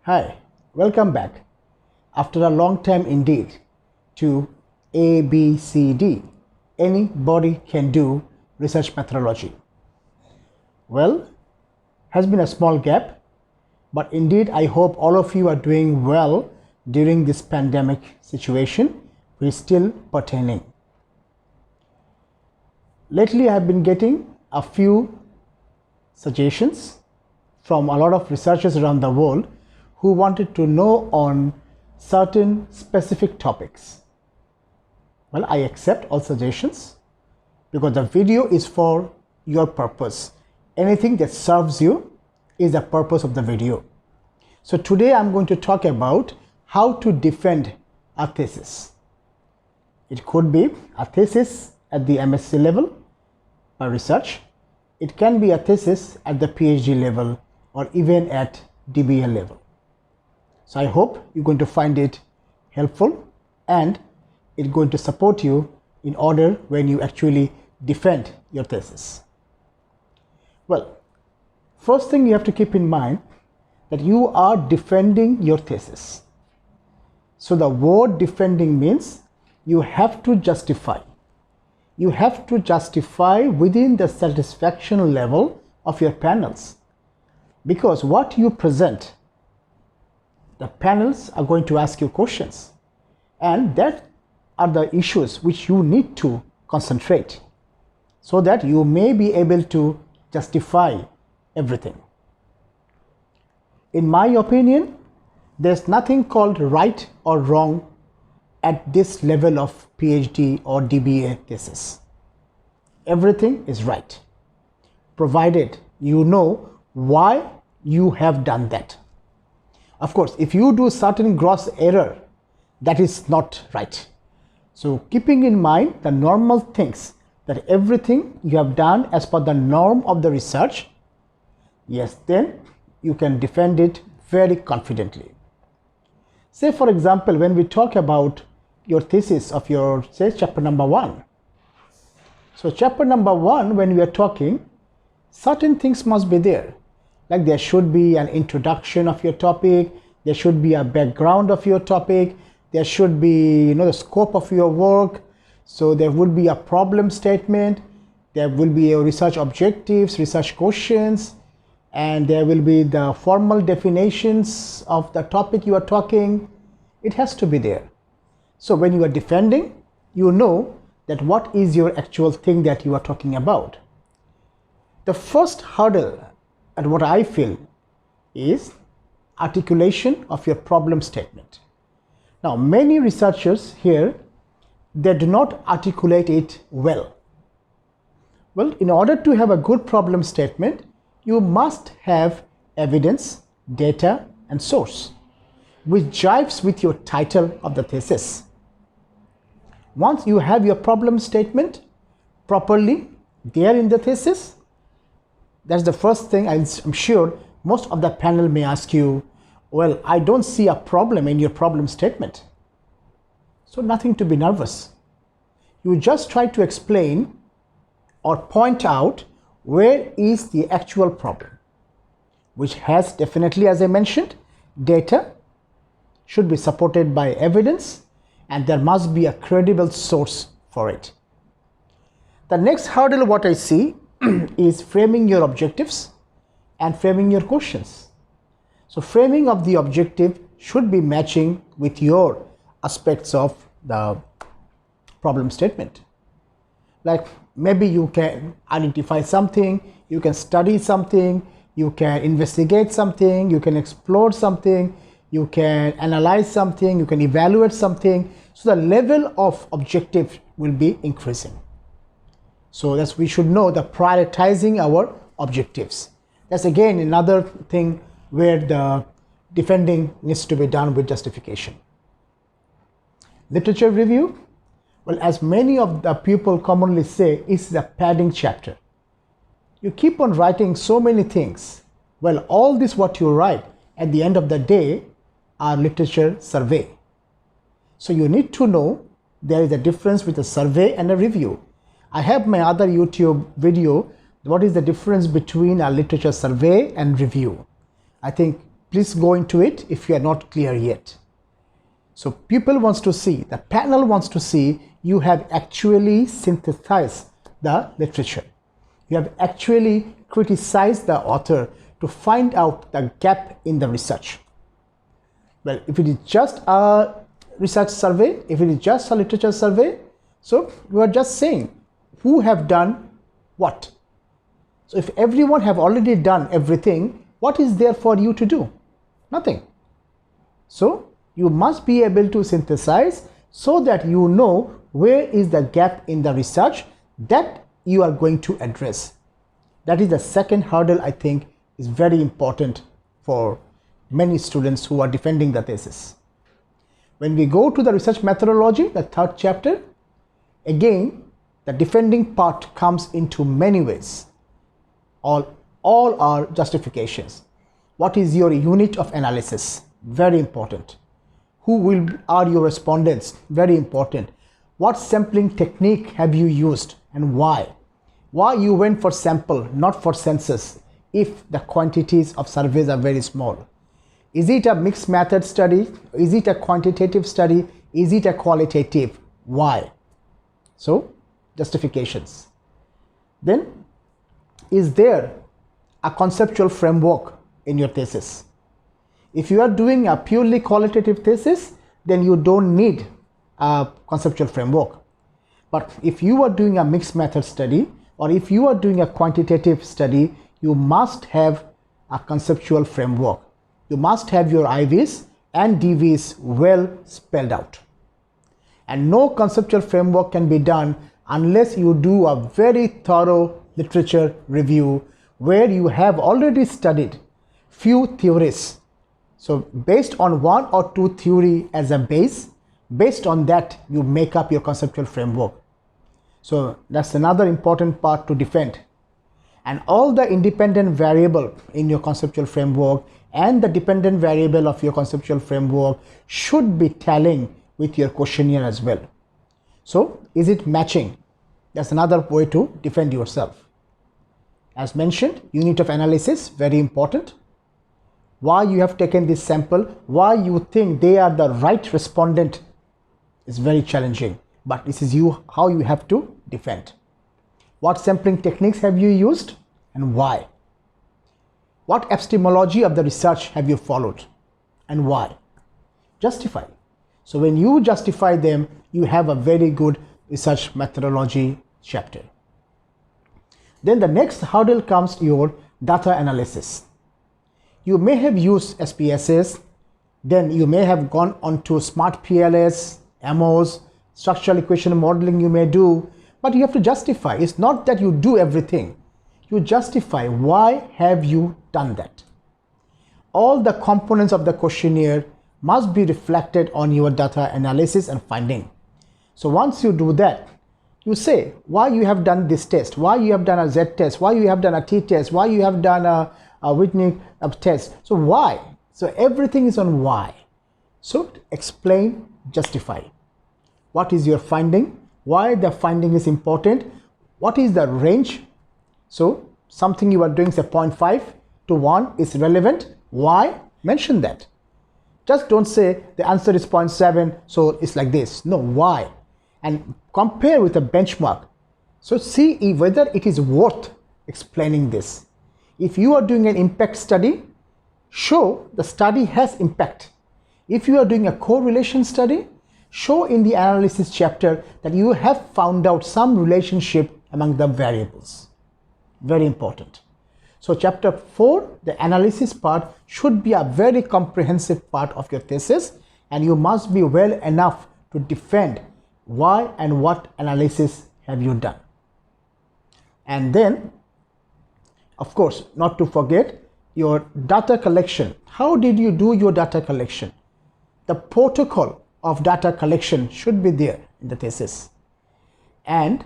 Hi, welcome back after a long time indeed to ABCD. Anybody can do research methodology. Well, has been a small gap, but indeed I hope all of you are doing well during this pandemic situation, which is still pertaining. Lately I have been getting a few suggestions from a lot of researchers around the world who wanted to know on certain specific topics. Well, I accept all suggestions because the video is for your purpose. Anything that serves you is the purpose of the video. So today I'm going to talk about how to defend a thesis. It could be a thesis at the MSc level by research. It can be a thesis at the PhD level or even at DBA level. So I hope you're going to find it helpful and it's going to support you in order when you actually defend your thesis. Well, first thing you have to keep in mind that you are defending your thesis. So the word defending means you have to justify. You have to justify within the satisfaction level of your panels, because what you present, the panels are going to ask you questions, and that are the issues which you need to concentrate so that you may be able to justify everything. In my opinion, there's nothing called right or wrong at this level of PhD or DBA thesis. Everything is right, provided you know why you have done that. Of course, if you do certain gross error, that is not right. So keeping in mind the normal things, that everything you have done as per the norm of the research, yes, then you can defend it very confidently. Say for example, when we talk about your thesis of your, say, chapter number 1. So chapter number 1, when we are talking, certain things must be there. Like there should be an introduction of your topic, there should be a background of your topic, there should be, the scope of your work. So there would be a problem statement, there will be a research objectives, research questions, and there will be the formal definitions of the topic you are talking. It has to be there. So when you are defending, you know that what is your actual thing that you are talking about. The first hurdle, and what I feel, is articulation of your problem statement. Now, many researchers here, they do not articulate it well. Well, in order to have a good problem statement, you must have evidence, data, and source, which jives with your title of the thesis. Once you have your problem statement properly there in the thesis, that's the first thing. I'm sure most of the panel may ask you, well, I don't see a problem in your problem statement. So nothing to be nervous. You just try to explain or point out where is the actual problem, which has definitely, as I mentioned, data, should be supported by evidence, and there must be a credible source for it. The next hurdle what I see is framing your objectives and framing your questions. So framing of the objective should be matching with your aspects of the problem statement. Like maybe you can identify something, you can study something, you can investigate something, you can explore something, you can analyze something, you can evaluate something. So the level of objective will be increasing. So that's, we should know the prioritizing our objectives. That's again another thing where the defending needs to be done with justification. Literature review, well, as many of the people commonly say, is the padding chapter. You keep on writing so many things. Well, all this what you write at the end of the day are literature survey. So you need to know there is a difference with a survey and a review. I have my other YouTube video, what is the difference between a literature survey and review. I think please go into it if you are not clear yet. So people wants to see, the panel wants to see you have actually synthesized the literature. You have actually criticized the author to find out the gap in the research. Well, if it is just a research survey, if it is just a literature survey, so you are just saying who have done what. So if everyone have already done everything, what is there for you to do? Nothing. So you must be able to synthesize so that you know where is the gap in the research that you are going to address. That is the second hurdle I think is very important for many students who are defending the thesis. When we go to the research methodology, the third chapter, again, the defending part comes into many ways. All are justifications. What is your unit of analysis? Very important. Who are your respondents? Very important. What sampling technique have you used and why? Why you went for sample, not for census, if the quantities of surveys are very small? Is it a mixed method study? Is it a quantitative study? Is it a qualitative? Why? So, justifications. Then, is there a conceptual framework in your thesis? If you are doing a purely qualitative thesis, then you don't need a conceptual framework. But if you are doing a mixed method study, or if you are doing a quantitative study, you must have a conceptual framework. You must have your IVs and DVs well spelled out. And no conceptual framework can be done unless you do a very thorough literature review where you have already studied few theories. So based on one or two theory as a base, based on that you make up your conceptual framework. So that's another important part to defend. And all the independent variable in your conceptual framework and the dependent variable of your conceptual framework should be tallying with your questionnaire as well. So is it matching? That's another way to defend yourself. As mentioned, unit of analysis, very important. Why you have taken this sample, why you think they are the right respondent is very challenging, but this is how you have to defend. What sampling techniques have you used and why? What epistemology of the research have you followed and why? Justify. So when you justify them, you have a very good research methodology chapter. Then the next hurdle comes your data analysis. You may have used SPSS, then you may have gone on to smart PLS, MOs, structural equation modeling you may do, but you have to justify. It's not that you do everything. You justify why have you done that. All the components of the questionnaire must be reflected on your data analysis and finding. So once you do that, you say why you have done this test, why you have done a Z test, why you have done a T test, why you have done a Whitney test. So why? So everything is on why. So explain, justify. What is your finding? Why the finding is important? What is the range? So something you are doing, say 0.5 to 1 is relevant. Why? Mention that. Just don't say the answer is 0.7, so it's like this. No, why? And compare with a benchmark. So see whether it is worth explaining this. If you are doing an impact study, show the study has impact. If you are doing a correlation study, show in the analysis chapter that you have found out some relationship among the variables. Very important. So chapter 4, the analysis part should be a very comprehensive part of your thesis, and you must be well enough to defend why and what analysis have you done. And then, of course, not to forget your data collection. How did you do your data collection? The protocol of data collection should be there in the thesis. And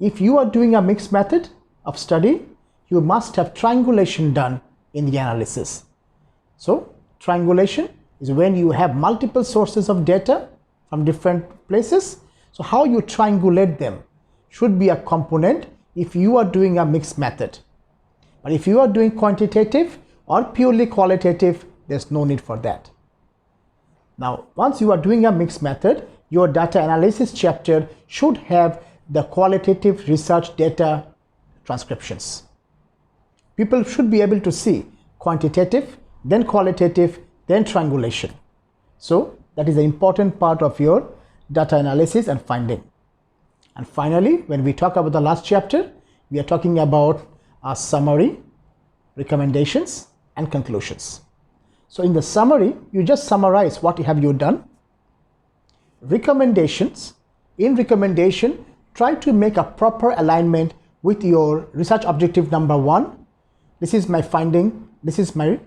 if you are doing a mixed method of study, you must have triangulation done in the analysis. So triangulation is when you have multiple sources of data from different places. So how you triangulate them should be a component if you are doing a mixed method. But if you are doing quantitative or purely qualitative, there's no need for that. Now, once you are doing a mixed method, your data analysis chapter should have the qualitative research data transcriptions. People should be able to see quantitative, then qualitative, then triangulation. So that is the important part of your data analysis and finding. And finally, when we talk about the last chapter, we are talking about a summary, recommendations, and conclusions. So in the summary, you just summarize what have you done. Recommendations. In recommendation, try to make a proper alignment with your research objective number 1. This is my finding, this is my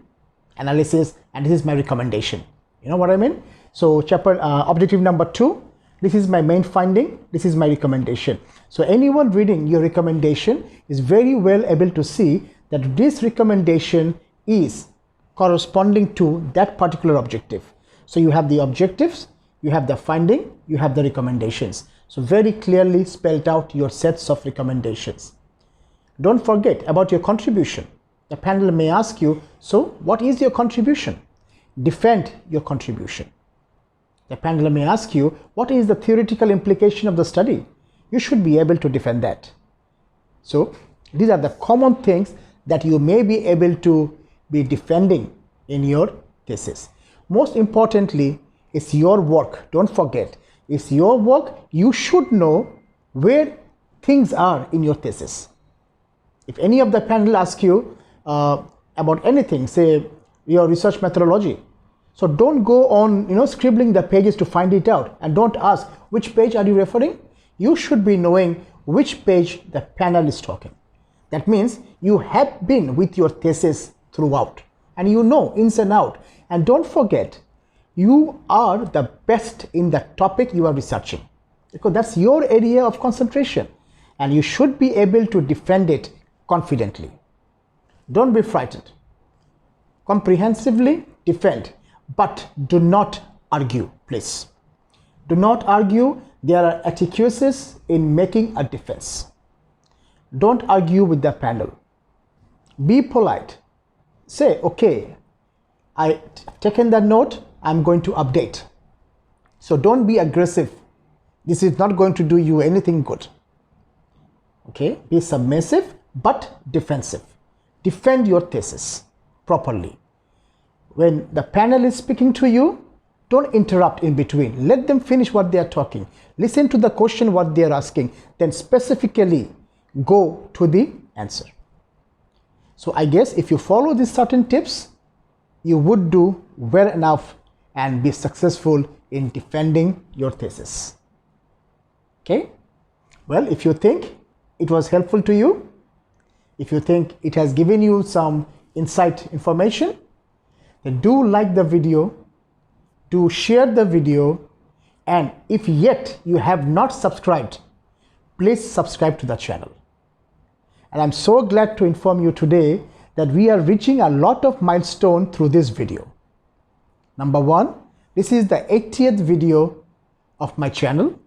analysis, and this is my recommendation. You know what I mean? So objective number 2, this is my main finding, this is my recommendation. So anyone reading your recommendation is very well able to see that this recommendation is corresponding to that particular objective. So you have the objectives, you have the finding, you have the recommendations. So very clearly spelled out your sets of recommendations. Don't forget about your contribution. The panel may ask you, so what is your contribution? Defend your contribution. The panel may ask you, what is the theoretical implication of the study? You should be able to defend that. So these are the common things that you may be able to be defending in your thesis. Most importantly, it's your work. Don't forget, it's your work. You should know where things are in your thesis. If any of the panel asks you about anything, say your research methodology, so don't go on scribbling the pages to find it out, and don't ask which page are you referring. You should be knowing which page the panel is talking. That means you have been with your thesis throughout and you know ins and out. And don't forget, you are the best in the topic you are researching, because that's your area of concentration and you should be able to defend it confidently. Don't be frightened. Comprehensively defend, but do not argue, please. Do not argue. There are etiquettes in making a defense. Don't argue with the panel. Be polite. Say, okay, I've taken that note, I'm going to update. So don't be aggressive. This is not going to do you anything good. Okay, be submissive but defensive. Defend your thesis properly. When the panel is speaking to you, don't interrupt in between. Let them finish what they are talking. Listen to the question what they are asking, then specifically go to the answer. So I guess if you follow these certain tips, you would do well enough and be successful in defending your thesis. Okay? Well, if you think it was helpful to you, if you think it has given you some insight information, then do like the video, do share the video, and if yet you have not subscribed, please subscribe to the channel. And I'm so glad to inform you today that we are reaching a lot of milestones through this video. Number 1, this is the 80th video of my channel.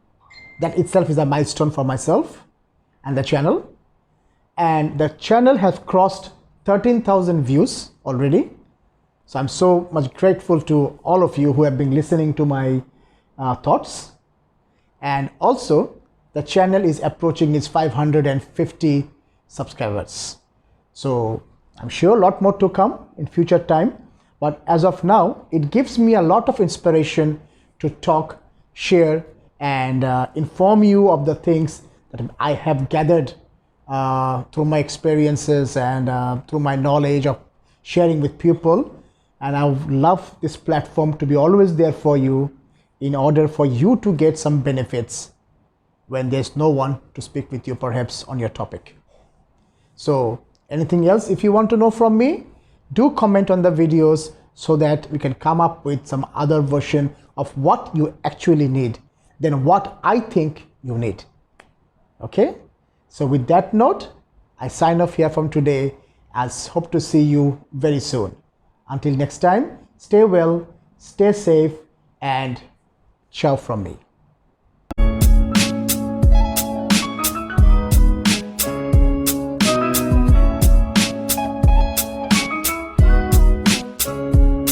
That itself is a milestone for myself and the channel. And the channel has crossed 13,000 views already. So I'm so much grateful to all of you who have been listening to my thoughts. And also, the channel is approaching its 550 subscribers. So I'm sure a lot more to come in future time. But as of now, it gives me a lot of inspiration to talk, share, and inform you of the things that I have gathered through my experiences and through my knowledge of sharing with people. And I would love this platform to be always there for you in order for you to get some benefits when there's no one to speak with you perhaps on your topic. So anything else if you want to know from me, do comment on the videos so that we can come up with some other version of what you actually need than what I think you need. Okay? So with that note, I sign off here from today. I hope to see you very soon. Until next time, stay well, stay safe, and ciao from me.